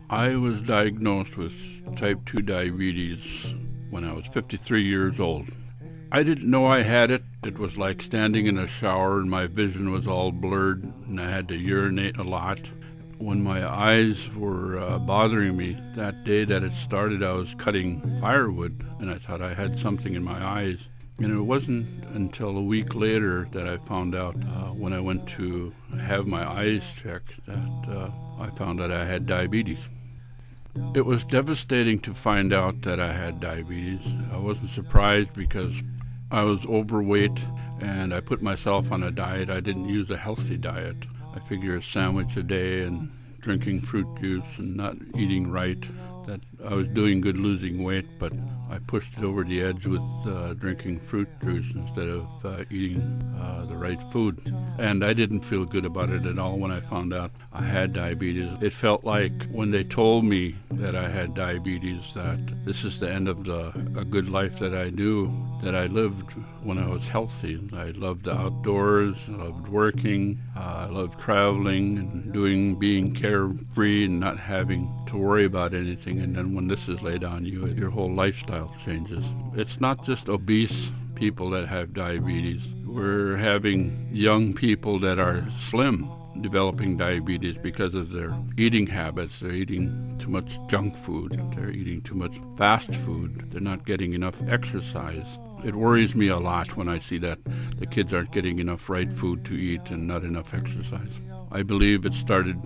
I was diagnosed with type 2 diabetes when I was 53 years old. I didn't know I had it. It was like standing in a shower and my vision was all blurred and I had to urinate a lot. When my eyes were bothering me that day that it started, I was cutting firewood and I thought I had something in my eyes. And it wasn't until a week later that I found out when I went to have my eyes checked that I found out I had diabetes. It was devastating to find out that I had diabetes. I wasn't surprised because I was overweight and I put myself on a diet. I didn't use a healthy diet. I figure a sandwich a day and drinking fruit juice and not eating right, that I was doing good losing weight, but I pushed it over the edge with drinking fruit juice instead of eating the right food. And I didn't feel good about it at all when I found out I had diabetes. It felt like when they told me that I had diabetes that this is the end of a good life that I knew, that I lived when I was healthy. I loved the outdoors, I loved working, I loved traveling and being carefree and not having to worry about anything. And then when this is laid on you, your whole lifestyle changes. It's not just obese people that have diabetes. We're having young people that are slim developing diabetes because of their eating habits. They're eating too much junk food. They're eating too much fast food. They're not getting enough exercise. It worries me a lot when I see that the kids aren't getting enough right food to eat and not enough exercise. I believe it started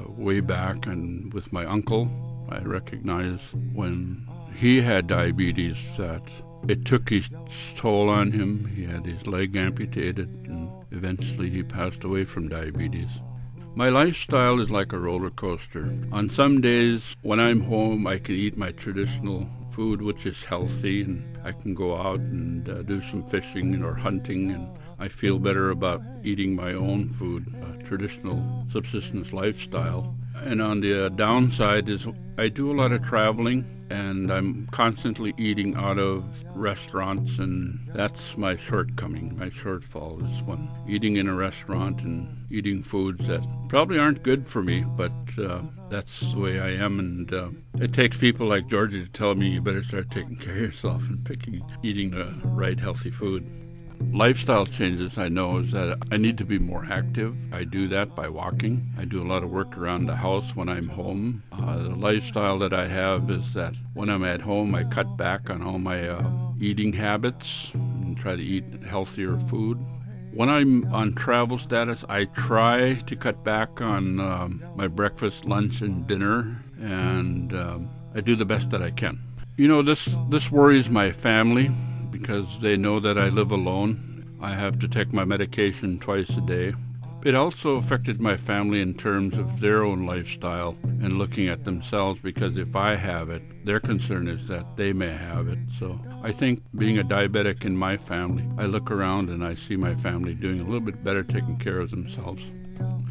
way back and with my uncle. I recognize when he had diabetes that it took its toll on him. He had his leg amputated and eventually he passed away from diabetes. My lifestyle is like a roller coaster. On some days when I'm home, I can eat my traditional food, which is healthy, and I can go out and do some fishing or hunting, and I feel better about eating my own food, a traditional subsistence lifestyle. And on the downside is I do a lot of traveling and I'm constantly eating out of restaurants, and that's my shortcoming. My shortfall is when eating in a restaurant and eating foods that probably aren't good for me, but that's the way I am. And it takes people like Georgie to tell me you better start taking care of yourself and eating the right healthy food. Lifestyle changes I know is that I need to be more active. I do that by walking. I do a lot of work around the house when I'm home. The lifestyle that I have is that when I'm at home, I cut back on all my eating habits and try to eat healthier food. When I'm on travel status, I try to cut back on my breakfast, lunch, and dinner, and I do the best that I can. You know, this worries my family, because they know that I live alone. I have to take my medication twice a day. It also affected my family in terms of their own lifestyle and looking at themselves, because if I have it, their concern is that they may have it. So I think being a diabetic in my family, I look around and I see my family doing a little bit better taking care of themselves.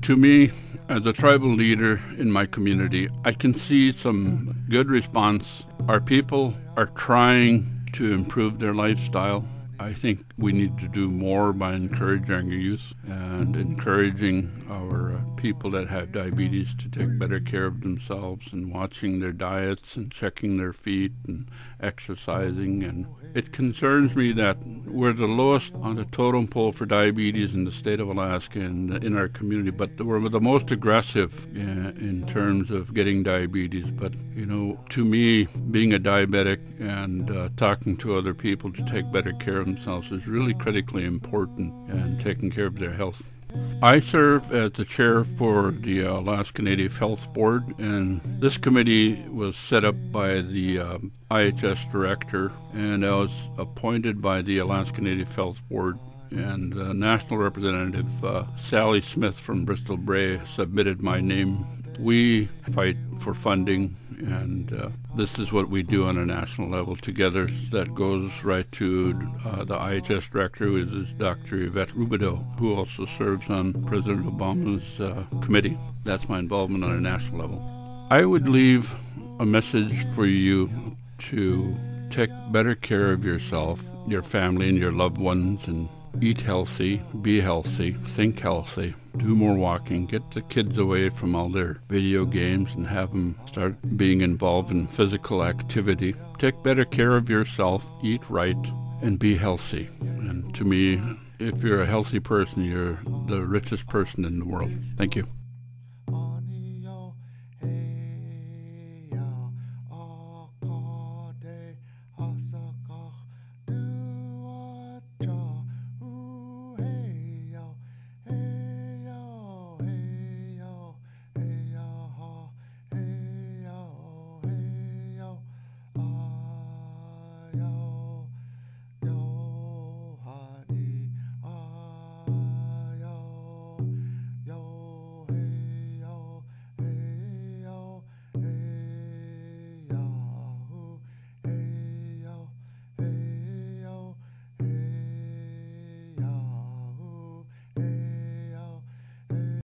To me, as a tribal leader in my community, I can see some good response. Our people are trying to improve their lifestyle. I think we need to do more by encouraging our youth and encouraging our people that have diabetes to take better care of themselves and watching their diets and checking their feet and exercising. And it concerns me that we're the lowest on the totem pole for diabetes in the state of Alaska and in our community, but we're the most aggressive in terms of getting diabetes. But, you know, to me, being a diabetic and talking to other people to take better care of themselves is really critically important, and taking care of their health. I serve as the chair for the Alaska Native Health Board, and this committee was set up by the IHS director, and I was appointed by the Alaska Native Health Board, and National Representative Sally Smith from Bristol Bray submitted my name. We fight for funding, and this is what we do on a national level together. That goes right to the IHS director, who is Dr. Yvette Rubidoux, who also serves on President Obama's committee. That's my involvement on a national level. I would leave a message for you to take better care of yourself, your family, and your loved ones, and eat healthy, be healthy, think healthy, do more walking, get the kids away from all their video games and have them start being involved in physical activity. Take better care of yourself, eat right, and be healthy. And to me, if you're a healthy person, you're the richest person in the world. Thank you.